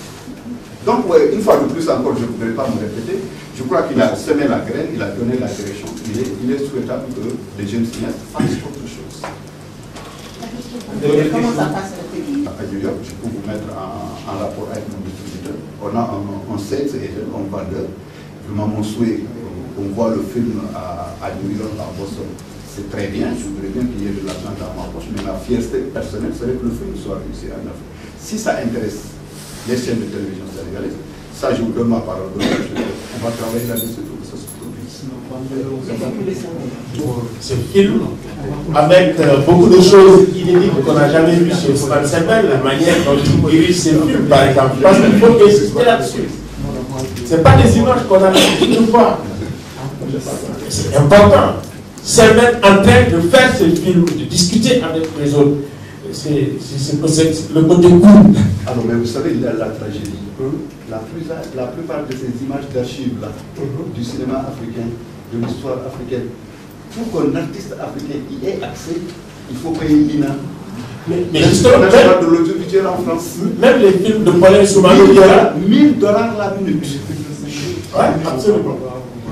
Speaker 3: Donc, ouais, une fois de plus encore, je ne voudrais pas me répéter, je crois qu'il a semé la graine, il a donné la direction. Il est souhaitable que les jeunes cinéastes fassent autre chose.
Speaker 5: Comment ça passe le pays?
Speaker 3: À New York, je peux vous mettre en rapport avec mon distributeur. On a un sales agent, un vendeur. Vraiment, mon souhait, on voit le film à New York, à Boston. c'est très bien, je voudrais bien qu'il y ait de l'argent dans ma poche, mais ma fierté personnelle serait que le film soit réussi en Afrique. Si ça intéresse les chaînes de télévision sénégalaises, ça je vous donne ma parole, on va travailler là-dessus pour que ça se produise.
Speaker 4: Ce film, avec beaucoup de choses inédites qu'on n'a jamais vues chez Ousmane Sembène, la manière dont il dirige ses films, par exemple, parce qu'il faut insister là-dessus. Ce n'est pas des images qu'on a vues une fois. C'est important. Sembène en train de faire ce film, de discuter avec les autres. C'est le côté cool.
Speaker 3: Alors, mais vous savez, il y a la tragédie. La plupart de ces images d'archives-là, du cinéma africain, de l'histoire africaine, pour qu'un artiste africain y ait accès, il faut payer l'INA.
Speaker 4: Mais justement,
Speaker 3: de l'audiovisuel en France.
Speaker 4: Même les films de Paulin Soumaïla,
Speaker 3: $1000 la minute.
Speaker 4: Oui, absolument.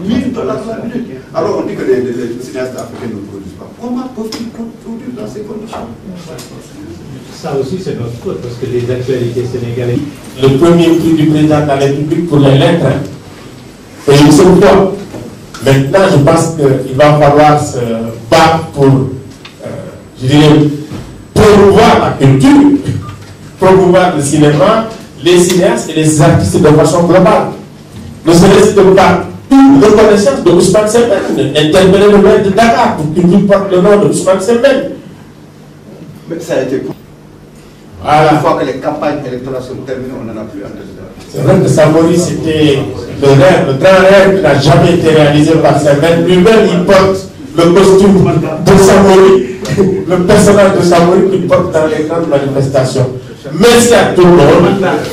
Speaker 3: $1000 la minute. Alors on dit que les cinéastes africains ne produisent pas. Comment peuvent-ils produire dans ces conditions?
Speaker 6: Ça aussi, c'est notre faute, parce que les actualités sénégalaises.
Speaker 4: Le premier prix du président de la République pour les lettres, et une seule fois. Maintenant, je pense qu'il va falloir se battre pour, je dirais, promouvoir la culture, promouvoir le cinéma, les cinéastes et les artistes de façon globale. Ne serait-ce que par une reconnaissance de Ousmane Sembène, interpeller le maire de Dakar pour qu'il lui porte le nom de Ousmane Sembène.
Speaker 3: Mais ça a été cool.
Speaker 4: Voilà.
Speaker 3: Une fois que les campagnes électorales sont terminées, on n'en a plus entendu.
Speaker 4: C'est vrai que Samori, c'était le rêve, le grand rêve qui n'a jamais été réalisé par Sembène. Lui-même, il porte le costume de Samori, le personnage de Samori qu'il porte dans les grandes manifestations. Merci à tout le monde. Merci.